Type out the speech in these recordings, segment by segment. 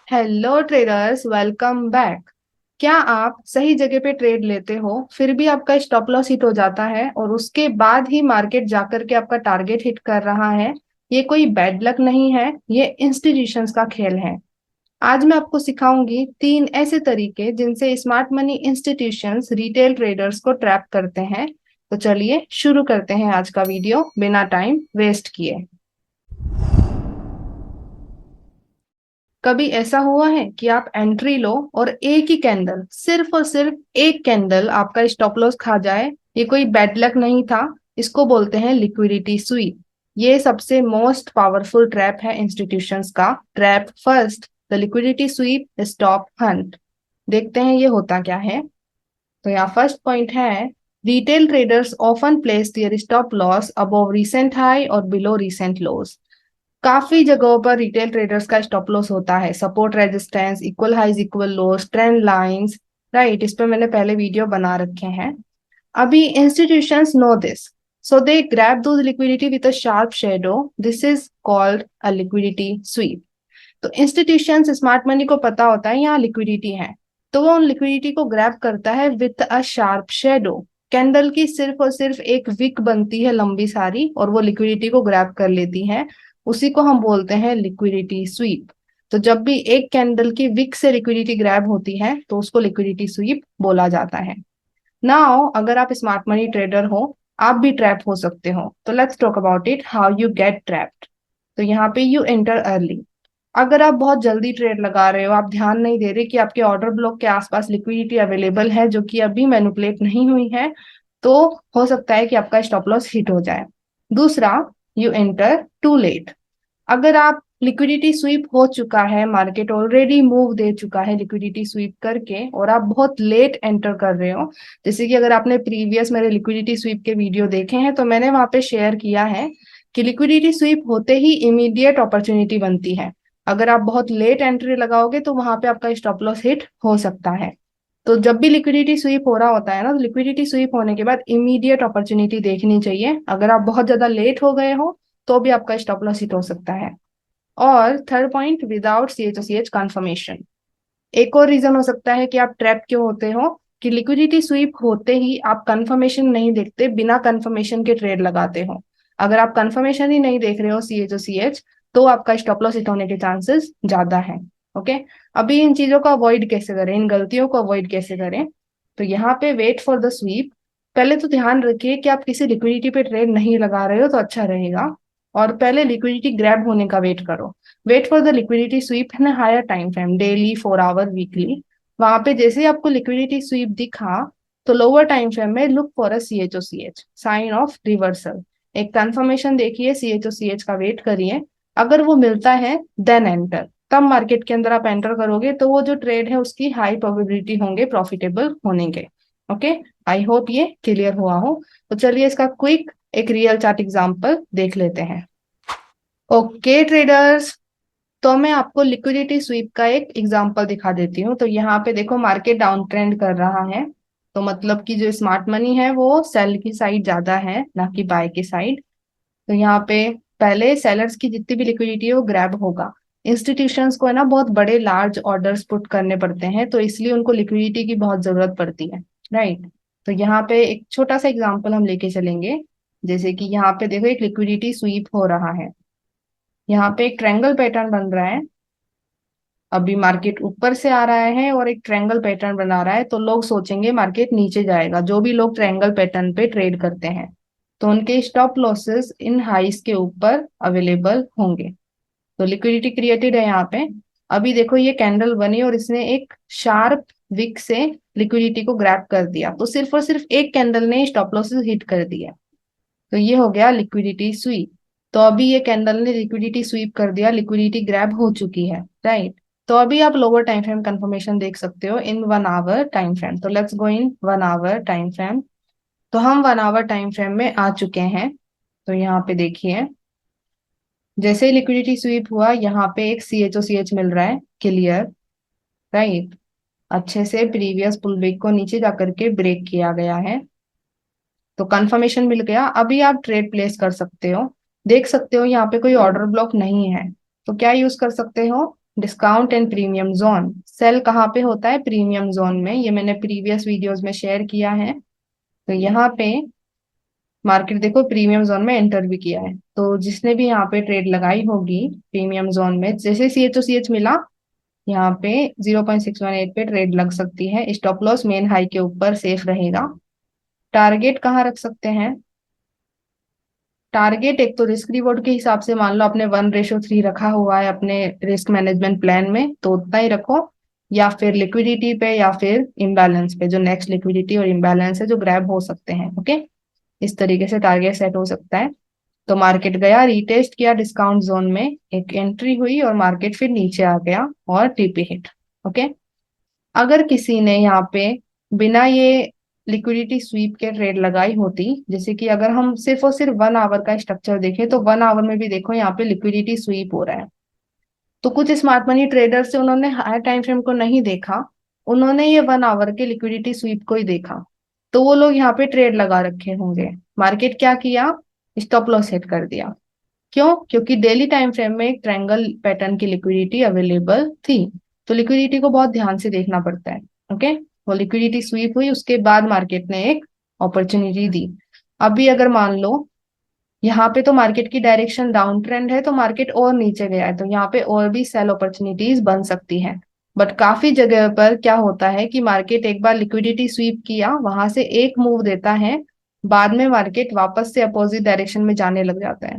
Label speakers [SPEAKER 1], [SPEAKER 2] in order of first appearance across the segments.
[SPEAKER 1] Hello traders, welcome back. क्या आप सही जगह पे ट्रेड लेते हो फिर भी आपका स्टॉप लॉस हिट हो जाता है और उसके बाद ही मार्केट जाकर के आपका टारगेट हिट कर रहा है? ये कोई बैड लक नहीं है, ये इंस्टीट्यूशंस का खेल है। आज मैं आपको सिखाऊंगी 3 ऐसे तरीके जिनसे smart money institutions retail traders को ट्रैप करते हैं। तो चलिए शुरू करते हैं आज का वीडियो बिना टाइम वेस्ट किए। कभी ऐसा हुआ है कि आप एंट्री लो और एक ही कैंडल, सिर्फ और सिर्फ एक कैंडल आपका स्टॉप लॉस खा जाए? ये कोई बैड लक नहीं था, इसको बोलते हैं लिक्विडिटी स्वीप। ये सबसे मोस्ट पावरफुल ट्रैप है इंस्टीट्यूशंस का। Trap first, the liquidity sweep stop hunt. देखते हैं ये होता क्या है। तो यहाँ फर्स्ट पॉइंट है, retail traders often place their stop loss above recent high और बिलो रिसेंट लोज। काफी जगहों पर रिटेल ट्रेडर्स का स्टॉप लॉस होता है, support resistance, equal highs equal lows, trend lines. Right, इस पे मैंने पहले वीडियो बना रखे हैं। अभी institutions know this, so they grab those liquidity with a sharp shadow. This is called a liquidity sweep. तो इंस्टीट्यूशंस, स्मार्ट मनी को पता होता है यहाँ लिक्विडिटी है, तो वो उन लिक्विडिटी को ग्रैब करता है with a sharp shadow. Candle की सिर्फ और सिर्फ एक विक बनती है लंबी सारी और वो लिक्विडिटी को ग्रैब कर लेती है। उसी को हम बोलते हैं लिक्विडिटी स्वीप। तो जब भी एक कैंडल की विक से लिक्विडिटी ग्रैब होती है तो उसको लिक्विडिटी स्वीप बोला जाता है। नाउ अगर आप स्मार्ट मनी ट्रेडर हो, आप भी ट्रैप हो सकते हो। तो let's talk about it, how you get trapped. तो यहाँ पे यू एंटर अर्ली। अगर आप बहुत जल्दी ट्रेड लगा रहे हो, आप ध्यान नहीं दे रहे कि आपके ऑर्डर ब्लॉक के आसपास लिक्विडिटी अवेलेबल है जो कि अभी मैनिपुलेट नहीं हुई है, तो हो सकता है कि आपका स्टॉप लॉस हिट हो जाए। दूसरा, यू एंटर टू लेट। अगर आप लिक्विडिटी स्वीप हो चुका है, मार्केट ऑलरेडी मूव दे चुका है लिक्विडिटी स्वीप करके, और आप बहुत लेट एंटर कर रहे हो, जैसे कि अगर आपने प्रीवियस मेरे लिक्विडिटी स्वीप के वीडियो देखे हैं तो मैंने वहां पे शेयर किया है कि लिक्विडिटी स्वीप होते ही इमीडिएट अपॉर्चुनिटी बनती है। अगर आप बहुत लेट एंट्री लगाओगे तो वहां पे आपका स्टॉप लॉस हिट हो सकता है। तो जब भी लिक्विडिटी स्वीप हो रहा होता है ना, तो लिक्विडिटी स्वीप होने के बाद इमीडिएट अपॉर्चुनिटी देखनी चाहिए। अगर आप बहुत ज्यादा लेट हो गए हो तो भी आपका स्टॉप लॉस हिट हो सकता है। और third point, without CH confirmation. एक और रीजन हो सकता है कि आप ट्रैप क्यों होते हो, कि लिक्विडिटी स्वीप होते ही आप कंफर्मेशन नहीं देखते, बिना कंफर्मेशन के ट्रेड लगाते हो। अगर आप कंफर्मेशन ही नहीं देख रहे हो CH तो आपका स्टॉप लॉस हिट होने के चांसेस ज्यादा है। ओके, अभी इन चीजों को अवॉइड कैसे करें, इन गलतियों को अवॉइड कैसे करें? तो यहाँ पे वेट फॉर द स्वीप। पहले तो ध्यान रखिए कि आप किसी लिक्विडिटी पे ट्रेड नहीं लगा रहे हो तो अच्छा रहेगा, और पहले लिक्विडिटी ग्रैब होने का वेट करो। Wait for the liquidity sweep in higher time frame, daily, 4 hour, weekly. वहां पे जैसे ही आपको लिक्विडिटी स्वीप दिखा तो लोअर टाइम फ्रेम में look for a CH sign of reversal. एक कंफर्मेशन देखिए, CH का वेट करिए। अगर वो मिलता है देन एंटर, तब मार्केट के अंदर आप एंटर करोगे तो वो जो ट्रेड है उसकी हाई प्रोबेबिलिटी होंगे प्रॉफिटेबल होने के। ओके, आई होप ये क्लियर हुआ हो। तो चलिए इसका क्विक एक रियल चार्ट एग्जांपल देख लेते हैं। ओके ट्रेडर्स, तो मैं आपको लिक्विडिटी स्वीप का एक एग्जांपल दिखा देती हूँ। तो यहाँ पे देखो, मार्केट डाउन ट्रेंड कर रहा है, तो मतलब कि जो स्मार्ट मनी है वो सेल की साइड ज्यादा है ना कि बाय की साइड। तो यहाँ पे पहले सेलर्स की जितनी भी लिक्विडिटी है वो ग्रैब होगा। इंस्टीट्यूशंस को है ना बहुत बड़े लार्ज ऑर्डर्स पुट करने पड़ते हैं, तो इसलिए उनको लिक्विडिटी की बहुत जरूरत पड़ती है। राइट, तो यहाँ पे एक छोटा सा एग्जांपल हम लेके चलेंगे। जैसे कि यहाँ पे देखो, एक लिक्विडिटी स्वीप हो रहा है। यहाँ पे एक ट्रायंगल पैटर्न बन रहा है। अभी मार्केट ऊपर से आ रहा है और एक ट्रायंगल पैटर्न बना रहा है, तो लोग सोचेंगे मार्केट नीचे जाएगा, जो भी लोग ट्रायंगल पैटर्न पे ट्रेड करते हैं, तो उनके स्टॉप लॉसेस इन हाइस के ऊपर अवेलेबल होंगे। तो लिक्विडिटी क्रिएटेड है यहाँ पे। अभी देखो ये कैंडल बनी और इसने एक शार्प विक से लिक्विडिटी को ग्रैब कर दिया, तो सिर्फ और सिर्फ एक कैंडल ने स्टॉप लॉसेस हिट कर दिया। तो ये हो गया लिक्विडिटी स्वीप। तो अभी ये कैंडल ने लिक्विडिटी स्वीप कर दिया, लिक्विडिटी ग्रैब हो चुकी है। राइट, तो अभी आप लोअर टाइम फ्रेम कंफर्मेशन देख सकते हो इन 1 आवर टाइम फ्रेम। तो let's go in 1 hour time frame. तो हम 1 आवर टाइम फ्रेम में आ चुके हैं। तो यहाँ पे देखिए, जैसे ही लिक्विडिटी स्वीप हुआ यहाँ पे एक CH मिल रहा है क्लियर। राइट, अच्छे से प्रीवियस पुल बैक को नीचे जाकर के ब्रेक किया गया है, तो कंफर्मेशन मिल गया। अभी आप ट्रेड प्लेस कर सकते हो। देख सकते हो यहाँ पे कोई ऑर्डर ब्लॉक नहीं है, तो क्या यूज कर सकते हो? Discount and premium zone, sell कहाँ पे होता है? प्रीमियम जोन में। ये मैंने प्रीवियस वीडियोस में शेयर किया है। तो यहाँ पे मार्केट देखो प्रीमियम जोन में एंटर भी किया है, तो जिसने भी यहाँ पे ट्रेड लगाई होगी प्रीमियम जोन में, जैसे सी एच ओ सी एच मिला, यहाँ पे 0.618 पे ट्रेड लग सकती है। स्टॉप लॉस मेन हाई के ऊपर सेफ रहेगा। टारगेट कहाँ रख सकते हैं? टारगेट एक तो रिस्क रिवॉर्ड के हिसाब से, मान लो आपने 1:3 रखा हुआ है अपने रिस्क मैनेजमेंट प्लान में, तो उतना ही रखो। या फिर लिक्विडिटी पे, या फिर इम्बैलेंस पे, जो नेक्स्ट लिक्विडिटी और इम्बैलेंस है जो ग्रैब हो सकते हैं। ओके, इस तरीके से टारगेट सेट हो सकता है। तो मार्केट गया, रीटेस्ट किया डिस्काउंट जोन में, एक एंट्री हुई और मार्केट फिर नीचे आ गया और टीपी हिट। ओके, अगर किसी ने यहाँ पे बिना ये लिक्विडिटी स्वीप के ट्रेड लगाई होती, जैसे कि अगर हम सिर्फ और सिर्फ 1 आवर का स्ट्रक्चर देखें, तो 1 आवर में भी देखो यहाँ पे लिक्विडिटी स्वीप हो रहा है। तो कुछ स्मार्ट मनी ट्रेडर्स से उन्होंने हायर टाइम फ्रेम को नहीं देखा, उन्होंने ये 1 आवर के लिक्विडिटी स्वीप को ही देखा, तो वो लोग यहाँ पे ट्रेड लगा रखे होंगे। मार्केट क्या किया? स्टॉप लॉस सेट कर दिया। क्यों? क्योंकि डेली टाइम फ्रेम में एक ट्रायंगल पैटर्न की लिक्विडिटी अवेलेबल थी। तो लिक्विडिटी को बहुत ध्यान से देखना पड़ता है। ओके, वो लिक्विडिटी स्वीप हुई, उसके बाद मार्केट ने एक अपॉर्चुनिटी दी। अभी अगर मान लो यहाँ पे तो मार्केट की डायरेक्शन डाउन ट्रेंड है, तो मार्केट और नीचे गया है, तो यहाँ पे और भी सेल अपॉर्चुनिटीज बन सकती हैं। बट काफी जगह पर क्या होता है कि मार्केट एक बार लिक्विडिटी स्वीप किया, वहां से एक मूव देता है, बाद में मार्केट वापस से अपोजिट डायरेक्शन में जाने लग जाता है।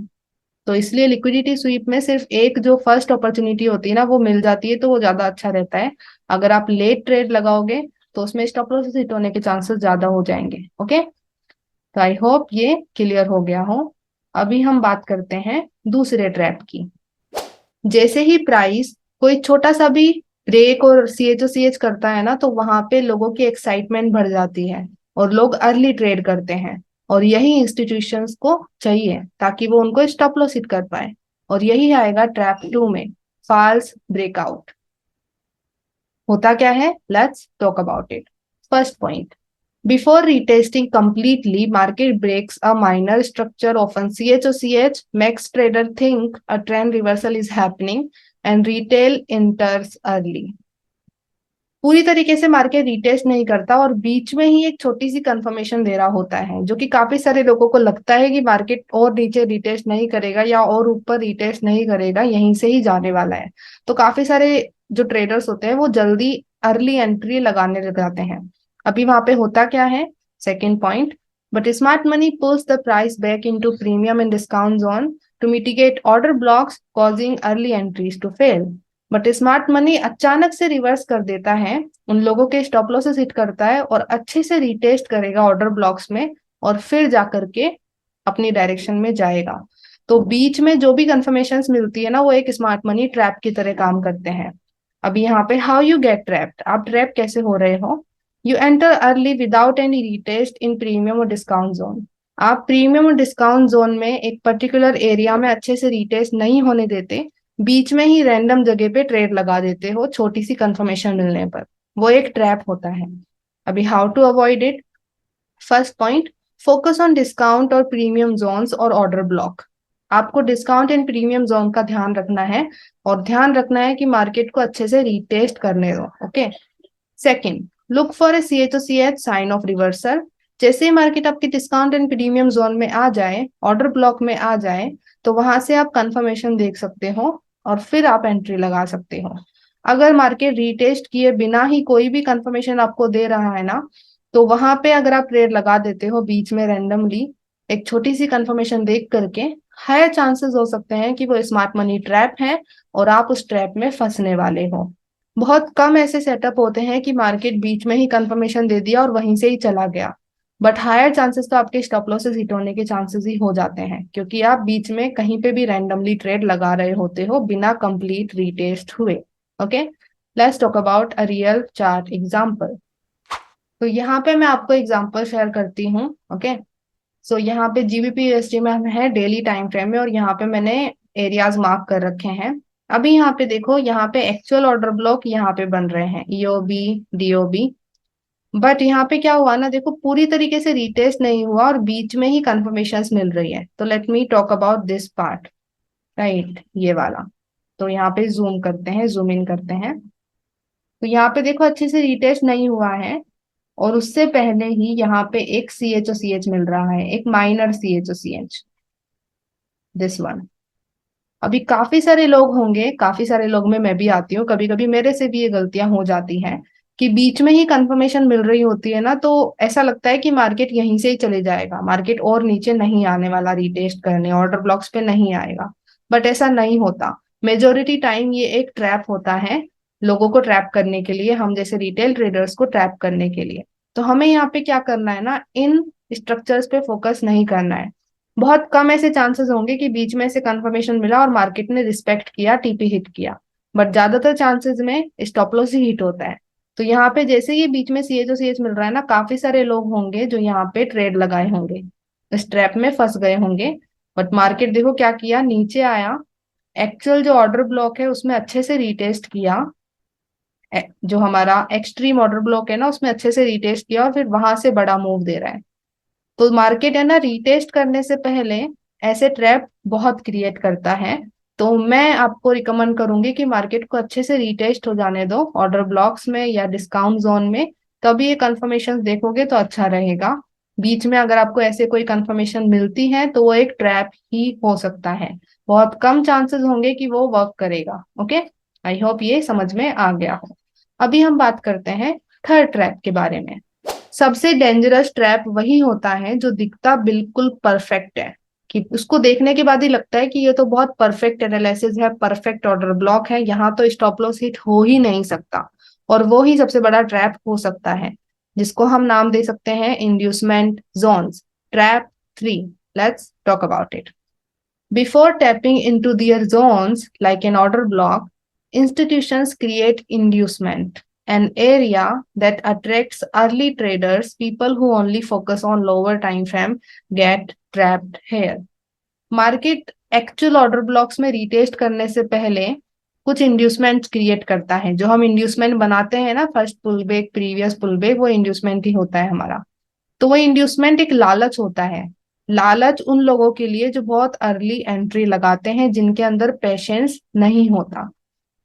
[SPEAKER 1] तो इसलिए लिक्विडिटी स्वीप में सिर्फ एक जो फर्स्ट अपॉर्चुनिटी होती है ना, वो मिल जाती है, तो वो ज्यादा अच्छा रहता है। अगर आप लेट ट्रेड लगाओगे तो उसमें स्टॉप लॉस हिट होने के चांसेस ज्यादा हो जाएंगे। ओके, तो आई होप ये क्लियर हो गया हो। अभी हम बात करते हैं दूसरे ट्रैप की। जैसे ही प्राइस कोई छोटा सा भी ब्रेक और सी एच करता है ना, तो वहां पे लोगों की एक्साइटमेंट बढ़ जाती है और लोग अर्ली ट्रेड करते हैं। और यही इंस्टीट्यूशंस को चाहिए ताकि वो उनको स्टॉप लॉस हिट कर पाए। और यही आएगा ट्रैप 2 में, फॉल्स ब्रेकआउट। होता क्या है? Let's talk about it. First point, before retesting completely, market breaks a minor structure, often CHOCH, makes trader think a trend reversal is happening and retail enters early. पूरी तरीके से market retest नहीं करता और बीच में ही एक छोटी सी कंफर्मेशन दे रहा होता है, जो कि काफी सारे लोगों को लगता है कि मार्केट और नीचे रिटेस्ट नहीं करेगा या और ऊपर रिटेस्ट नहीं करेगा, यहीं से ही जाने वाला है। तो काफी सारे जो ट्रेडर्स होते हैं वो जल्दी अर्ली एंट्री लगाने लग जाते हैं। अभी वहां पे होता क्या है? Second point, but smart money pulls the price back into premium and discount zone to mitigate order blocks causing early entries to fail. But smart money अचानक से रिवर्स कर देता है, उन लोगों के स्टॉप लॉसेस हिट करता है और अच्छे से रिटेस्ट करेगा ऑर्डर ब्लॉक्स में, और फिर जाकर के अपनी डायरेक्शन में जाएगा। तो बीच में जो भी कंफर्मेशन मिलती है ना, वो एक स्मार्ट मनी ट्रैप की तरह काम करते हैं। अभी यहाँ पे हाउ यू गेट ट्रैप्ड, आप ट्रैप कैसे हो रहे हो? You enter early without any retest in premium और डिस्काउंट जोन। आप प्रीमियम और डिस्काउंट जोन में एक पर्टिकुलर एरिया में अच्छे से रिटेस्ट नहीं होने देते, बीच में ही रैंडम जगह पे ट्रेड लगा देते हो छोटी सी कंफर्मेशन मिलने पर। वो एक ट्रैप होता है। अभी how to avoid it. First point, focus on discount और प्रीमियम जोन्स और ऑर्डर ब्लॉक। आपको डिस्काउंट एंड प्रीमियम जोन का ध्यान रखना है, और ध्यान रखना है कि मार्केट को अच्छे से रीटेस्ट करने दो। Okay, second, look for a CHOCH sign of reversal. जैसे ही मार्केट आपके डिस्काउंट एंड प्रीमियम जोन में आ जाए, ऑर्डर ब्लॉक में आ जाए, तो वहां से आप कंफर्मेशन देख सकते हो और फिर आप एंट्री लगा सकते हो। अगर मार्केट रीटेस्ट किए बिना ही कोई भी कंफर्मेशन आपको दे रहा है ना, तो वहां पे अगर आप ट्रेड लगा देते हो बीच में रैंडमली एक छोटी सी कंफर्मेशन देख करके, हायर चांसेस हो सकते हैं कि वो स्मार्ट मनी ट्रैप है और आप उस ट्रैप में फंसने वाले हो। बहुत कम ऐसे सेटअप होते हैं कि मार्केट बीच में ही कंफर्मेशन दे दिया और वहीं से ही चला गया, बट हायर चांसेस तो आपके स्टॉप लॉसेस हिट होने के चांसेस ही हो जाते हैं, क्योंकि आप बीच में कहीं पे भी रैंडमली ट्रेड लगा रहे होते हो बिना कंप्लीट रीटेस्ट हुए। Okay, let's talk about a real chart example. तो यहाँ पे मैं आपको एग्जांपल शेयर करती हूँ। ओके, सो यहाँ पे जीबीपी यूएसडी में हम है डेली टाइम फ्रेम में, और यहाँ पे मैंने एरियाज मार्क कर रखे हैं। अभी यहाँ पे देखो, यहाँ पे एक्चुअल ऑर्डर ब्लॉक यहाँ पे बन रहे हैं, ईओबी डीओबी। बट यहाँ पे क्या हुआ ना, देखो पूरी तरीके से रीटेस्ट नहीं हुआ और बीच में ही कंफर्मेशन मिल रही है। तो let me talk about this part, right, ये वाला। तो यहाँ पे जूम करते हैं, जूम इन करते हैं। तो यहाँ पे देखो अच्छे से रिटेस्ट नहीं हुआ है, और उससे पहले ही यहाँ पे एक सी एच ओ सी एच मिल रहा है, एक minor C H O C H, this one. अभी काफी सारे लोग होंगे, काफी सारे लोग में मैं भी आती हूँ, कभी कभी मेरे से भी ये गलतियां हो जाती हैं कि बीच में ही कंफर्मेशन मिल रही होती है ना, तो ऐसा लगता है कि मार्केट यहीं से ही चले जाएगा, मार्केट और नीचे नहीं आने वाला, रिटेस्ट करने ऑर्डर ब्लॉक्स पे नहीं आएगा। बट ऐसा नहीं होता। मेजोरिटी टाइम ये एक ट्रैप होता है, लोगों को ट्रैप करने के लिए, हम जैसे रिटेल ट्रेडर्स को ट्रैप करने के लिए। तो हमें यहाँ पे क्या करना है ना, इन स्ट्रक्चर्स पे फोकस नहीं करना है। बहुत कम ऐसे चांसेस होंगे कि बीच में से कंफर्मेशन मिला और मार्केट ने रिस्पेक्ट किया, टीपी हिट किया, बट ज्यादातर चांसेस में स्टॉप लॉस ही हिट होता है। तो यहाँ पे जैसे ही बीच में सी एच ओ सी एच मिल रहा है ना, काफी सारे लोग होंगे जो यहाँ पे ट्रेड लगाए होंगे, इस ट्रैप में फंस गए होंगे। बट मार्केट देखो क्या किया, नीचे आया, एक्चुअल जो ऑर्डर ब्लॉक है उसमें अच्छे से रिटेस्ट किया, जो हमारा एक्सट्रीम ऑर्डर ब्लॉक है ना उसमें अच्छे से रिटेस्ट किया, और फिर वहां से बड़ा मूव दे रहा है। तो मार्केट है ना, रीटेस्ट करने से पहले ऐसे ट्रैप बहुत क्रिएट करता है। तो मैं आपको रिकमेंड करूंगी कि मार्केट को अच्छे से रीटेस्ट हो जाने दो ऑर्डर ब्लॉक्स में या डिस्काउंट जोन में, तभी ये कंफर्मेशन देखोगे तो अच्छा रहेगा। बीच में अगर आपको ऐसे कोई कंफर्मेशन मिलती है तो वो एक ट्रैप ही हो सकता है, बहुत कम चांसेस होंगे कि वो वर्क करेगा। ओके, आई होप ये समझ में आ गया हो। अभी हम बात करते हैं थर्ड ट्रैप के बारे में। सबसे डेंजरस ट्रैप वही होता है जो दिखता बिल्कुल परफेक्ट है, कि उसको देखने के बाद ही लगता है कि ये तो बहुत परफेक्ट एनालिसिस है, परफेक्ट ऑर्डर ब्लॉक है, यहाँ तो स्टॉप लॉस हिट हो ही नहीं सकता। और वो ही सबसे बड़ा ट्रैप हो सकता है, जिसको हम नाम दे सकते हैं inducement zones, trap 3। Let's talk about it. Before tapping into their zones like an order block, institutions create inducement, an area that attracts early traders. People who only focus on lower time frame get trapped here. Market actual order blocks में retest करने से पहले कुछ inducement create करता है, जो हम inducement बनाते हैं ना, first pull back, previous pull back, वो इंड्यूसमेंट ही होता है हमारा। तो वो इंड्यूसमेंट एक लालच होता है, लालच उन लोगों के लिए जो बहुत अर्ली एंट्री लगाते हैं, जिनके अंदर पेशेंस नहीं होता।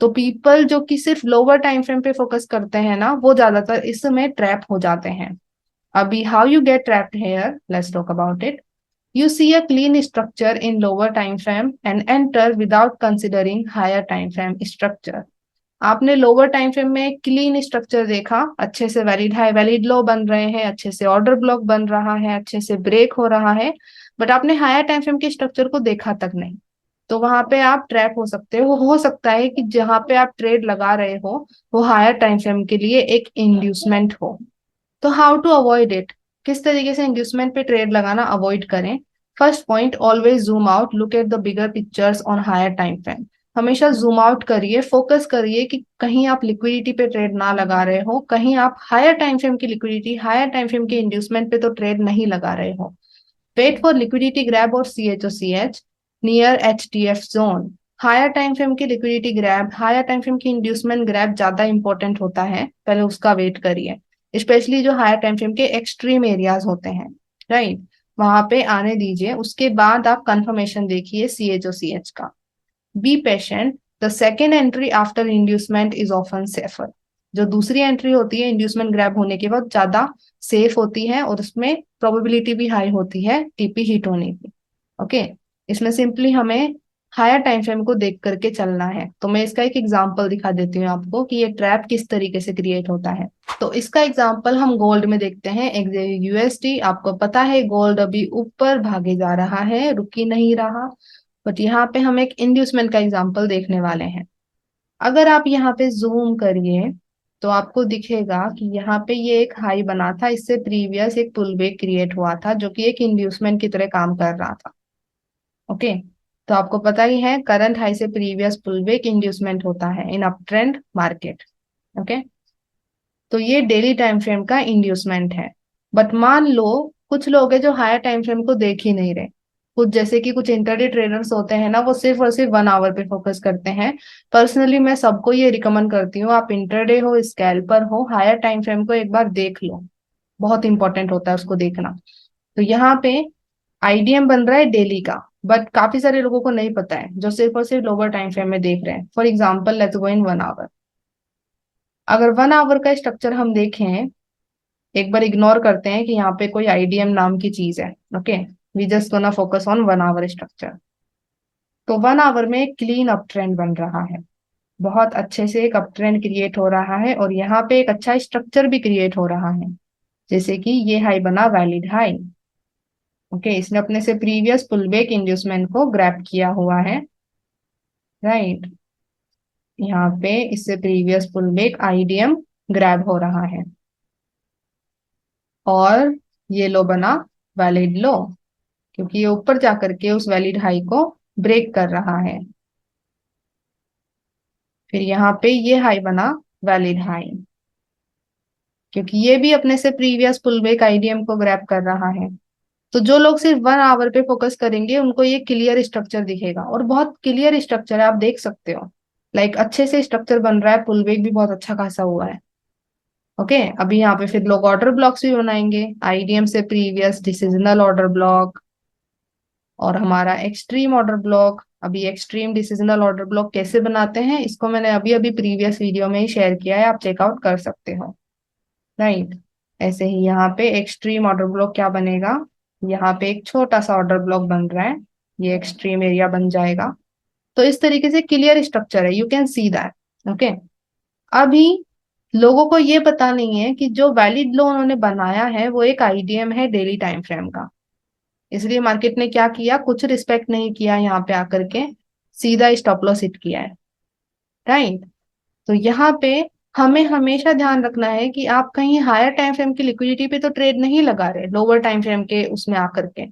[SPEAKER 1] तो पीपल जो कि सिर्फ लोअर टाइम फ्रेम पे फोकस करते हैं ना, वो ज्यादातर इसमें ट्रैप हो जाते हैं। अभी how you get trapped here, let's talk about it. You see a clean structure in lower time frame and enter without considering higher time frame structure. आपने लोअर टाइम फ्रेम में क्लीन स्ट्रक्चर देखा, अच्छे से valid high valid लो बन रहे हैं, अच्छे से ऑर्डर ब्लॉक बन रहा है, अच्छे से ब्रेक हो रहा है, बट आपने हायर टाइम फ्रेम के स्ट्रक्चर को देखा तक नहीं। तो वहां पे आप ट्रैप हो सकते हो सकता है कि जहां पे आप ट्रेड लगा रहे हो वो हायर टाइम फ्रेम के लिए एक इंड्यूसमेंट हो। तो हाउ टू अवॉइड इट, किस तरीके से इंड्यूसमेंट पे ट्रेड लगाना अवॉइड करें। First point, always zoom out, look at the bigger pictures on higher time frame. हमेशा जूम आउट करिए, फोकस करिए कि कहीं आप लिक्विडिटी पे ट्रेड ना लगा रहे हो, कहीं आप हायर टाइम फ्रेम की लिक्विडिटी, हायर टाइम फ्रेम के इंड्यूसमेंट पे तो ट्रेड नहीं लगा रहे हो। वेट फॉर लिक्विडिटी ग्रैब और C H O C H near H T F zone. Higher time frame की liquidity grab, higher time frame की इंड्यूसमेंट ग्रैब ज्यादा इंपॉर्टेंट होता है, पहले उसका वेट करिए। स्पेशली जो हायर टाइम फ्रेम के एक्सट्रीम एरियाज होते हैं, राइट, वहां पे आने दीजिए। उसके बाद आप कंफर्मेशन देखिए C H O C H का। Be patient, the second entry after inducement is often safer. जो दूसरी एंट्री होती है इंड्यूसमेंट ग्रैब होने के बाद, ज्यादा सेफ होती है और उसमें प्रोबेबिलिटी भी हाई होती है टीपी हिट होने की। ओके, इसमें सिंपली हमें हायर टाइम फ्रेम को देख करके चलना है। तो मैं इसका एक एग्जांपल दिखा देती हूँ आपको कि ये ट्रैप किस तरीके से क्रिएट होता है। तो इसका एग्जांपल हम गोल्ड में देखते हैं, यूएसडी। आपको पता है गोल्ड अभी ऊपर भागे जा रहा है, रुक ही नहीं रहा। बट यहाँ पे हम एक इंड्यूसमेंट का एग्जांपल देखने वाले हैं। अगर आप यहाँ पे जूम करिए तो आपको दिखेगा कि यहाँ पे ये एक हाई बना था, इससे प्रीवियस एक पुल बैक क्रिएट हुआ था जो कि एक इंड्यूसमेंट की तरह काम कर रहा था। ओके, तो आपको पता ही है करंट हाई से प्रीवियस पुल बैक इंड्यूसमेंट होता है in up trend market. Okay, तो ये डेली टाइम फ्रेम का इंड्यूसमेंट है। बट मान लो कुछ लोग हैं जो हायर टाइम फ्रेम को देख ही नहीं रहे, कुछ जैसे कि कुछ इंटरडे ट्रेडर्स होते हैं ना, वो सिर्फ और सिर्फ 1 आवर पे फोकस करते हैं। पर्सनली मैं सबको ये रिकमेंड करती हूँ, आप इंटरडे हो, स्कैल्पर हो, हायर टाइम फ्रेम को एक बार देख लो, बहुत इंपॉर्टेंट होता है उसको देखना। तो यहाँ पे आईडीएम बन रहा है डेली का, बट काफी सारे लोगों को नहीं पता है जो सिर्फ और सिर्फ लोअर टाइम फ्रेम में देख रहे हैं। For example let's go in 1 hour. अगर 1 आवर का स्ट्रक्चर हम देखें, एक बार इग्नोर करते हैं कि यहाँ पे कोई आईडीएम नाम की चीज है। Okay, we just gonna focus on 1 hour structure. तो 1 आवर में एक क्लीन अप ट्रेंड बन रहा है, बहुत अच्छे से एक अप ट्रेंड क्रिएट हो रहा है, और यहाँ पे एक अच्छा स्ट्रक्चर भी क्रिएट हो रहा है। जैसे कि ये हाई बना वैलिड हाई। ओके, इसने अपने से प्रीवियस पुलबैक इंड्यूसमेंट को ग्रैब किया हुआ है, राइट। यहाँ पे इससे प्रीवियस पुलबैक आईडीएम ग्रैब हो रहा है, और ये लो बना वैलिड लो, क्योंकि ये ऊपर जाकर के उस वैलिड हाई को ब्रेक कर रहा है। फिर यहाँ पे ये हाई बना वैलिड हाई, क्योंकि ये भी अपने से प्रीवियस पुलबैक आईडीएम को ग्रैब कर रहा है। तो जो लोग सिर्फ 1 आवर पे फोकस करेंगे उनको ये क्लियर स्ट्रक्चर दिखेगा, और बहुत क्लियर स्ट्रक्चर है, आप देख सकते हो। लाइक अच्छे से स्ट्रक्चर बन रहा है, पुलबैक भी बहुत अच्छा खासा हुआ है। ओके, अभी यहाँ पे फिर लोग ऑर्डर ब्लॉक्स भी बनाएंगे आईडीएम से प्रीवियस डिसिजनल ऑर्डर ब्लॉक और हमारा एक्सट्रीम ऑर्डर ब्लॉक। अभी एक्सट्रीम डिसिजनल ऑर्डर ब्लॉक कैसे बनाते हैं इसको मैंने अभी अभी प्रीवियस वीडियो में ही शेयर किया है, आप चेकआउट कर सकते हो, राइट। ऐसे ही यहाँ पे एक्सट्रीम ऑर्डर ब्लॉक क्या बनेगा, यहाँ पे एक छोटा सा ऑर्डर ब्लॉक बन रहा है, ये एक्सट्रीम एरिया बन जाएगा। तो इस तरीके से क्लियर स्ट्रक्चर है, you can see that. Okay, अभी लोगों को ये पता नहीं है कि जो वैलिड लो उन्होंने बनाया है वो एक आईडीएम है डेली टाइम फ्रेम का। इसलिए मार्केट ने क्या किया, कुछ रिस्पेक्ट नहीं किया, यहाँ पे आकर के सीधा स्टॉप लॉस हिट किया है, राइट। तो यहाँ पे हमें हमेशा ध्यान रखना है कि आप कहीं हायर टाइम फ्रेम की लिक्विडिटी पे तो ट्रेड नहीं लगा रहे, लोअर टाइम फ्रेम के उसमें आकर के।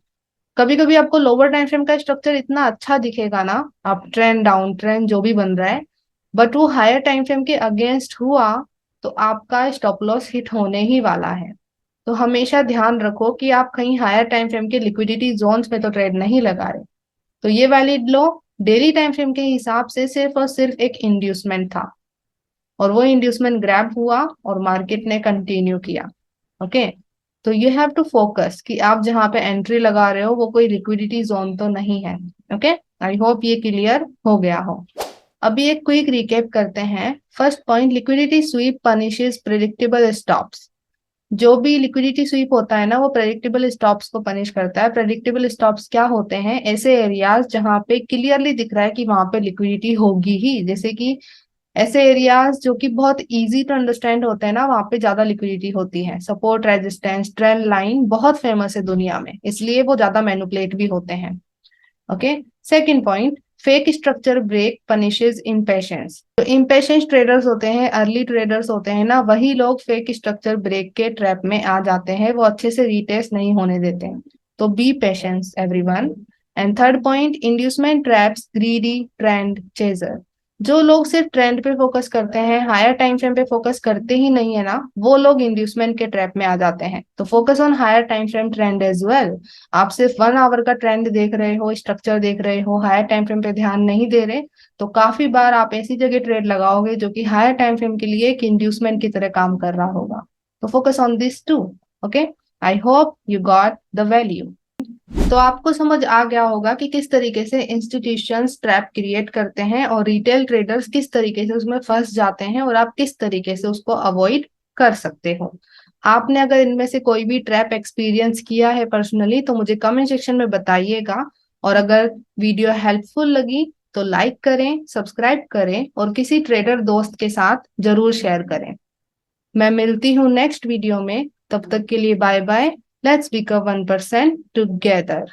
[SPEAKER 1] कभी कभी आपको लोअर टाइम फ्रेम का स्ट्रक्चर इतना अच्छा दिखेगा ना, अप ट्रेंड डाउन ट्रेंड जो भी बन रहा है, बट वो हायर टाइम फ्रेम के अगेंस्ट हुआ तो आपका स्टॉप लॉस हिट होने ही वाला है। तो हमेशा ध्यान रखो कि आप कहीं हायर टाइम फ्रेम के लिक्विडिटी जोन्स में तो ट्रेड नहीं लगा रहे। तो ये वैलिड लो डेली टाइम फ्रेम के हिसाब से सिर्फ और सिर्फ एक इंड्यूसमेंट था, और वो इंड्यूसमेंट ग्रैब हुआ और मार्केट ने कंटिन्यू किया। ओके, तो यू हैव टू फोकस कि आप जहां पे एंट्री लगा रहे हो वो कोई लिक्विडिटी जोन तो नहीं है। ओके, आई होप ये क्लियर हो गया हो। अभी एक क्विक रिकैप करते हैं। First point, liquidity SVEEP punishes predictable stops. जो भी लिक्विडिटी स्वीप होता है ना वो प्रेडिक्टेबल स्टॉप्स को पनिश करता है। प्रेडिक्टेबल स्टॉप्स क्या होते हैं, ऐसे एरियाज जहां पे क्लियरली दिख रहा है कि वहां पे लिक्विडिटी होगी ही, जैसे कि ऐसे एरियाज जो कि बहुत इजी टू अंडरस्टैंड होते हैं ना, वहां पे ज्यादा लिक्विडिटी होती है। सपोर्ट, रेजिस्टेंस, ट्रेंड लाइन बहुत फेमस है दुनिया में, इसलिए वो ज्यादा मैनिपुलेट भी होते हैं। Okay, second point, fake structure break punishes impatience. जो इम्पेशेंस ट्रेडर्स होते हैं, अर्ली ट्रेडर्स होते हैं ना, वही लोग फेक स्ट्रक्चर ब्रेक के ट्रैप में आ जाते हैं, वो अच्छे से रिटेस्ट नहीं होने देते हैं। तो B patience everyone. And third point, inducement traps greedy trend chaser. जो लोग सिर्फ ट्रेंड पे फोकस करते हैं, हायर टाइम फ्रेम पे फोकस करते ही नहीं है ना, वो लोग इंड्यूसमेंट के ट्रैप में आ जाते हैं। तो focus on higher time frame trend as well. आप सिर्फ 1 आवर का ट्रेंड देख रहे हो, स्ट्रक्चर देख रहे हो, हायर टाइम फ्रेम पे ध्यान नहीं दे रहे, तो काफी बार आप ऐसी जगह ट्रेड लगाओगे जो कि हायर टाइम फ्रेम के लिए एक इंड्यूसमेंट की तरह काम कर रहा होगा। तो focus on this two. Okay, I hope you got the value. तो आपको समझ आ गया होगा कि किस तरीके से इंस्टीट्यूशंस ट्रैप क्रिएट करते हैं और रिटेल ट्रेडर्स किस तरीके से उसमें फंस जाते हैं, और आप किस तरीके से उसको अवॉइड कर सकते हो। आपने अगर इनमें से कोई भी ट्रैप एक्सपीरियंस किया है पर्सनली तो मुझे कमेंट सेक्शन में बताइएगा, और अगर वीडियो हेल्पफुल लगी तो लाइक करें, सब्सक्राइब करें, और किसी ट्रेडर दोस्त के साथ जरूर शेयर करें। मैं मिलती हूँ नेक्स्ट वीडियो में, तब तक के लिए bye bye. Let's become 1% together.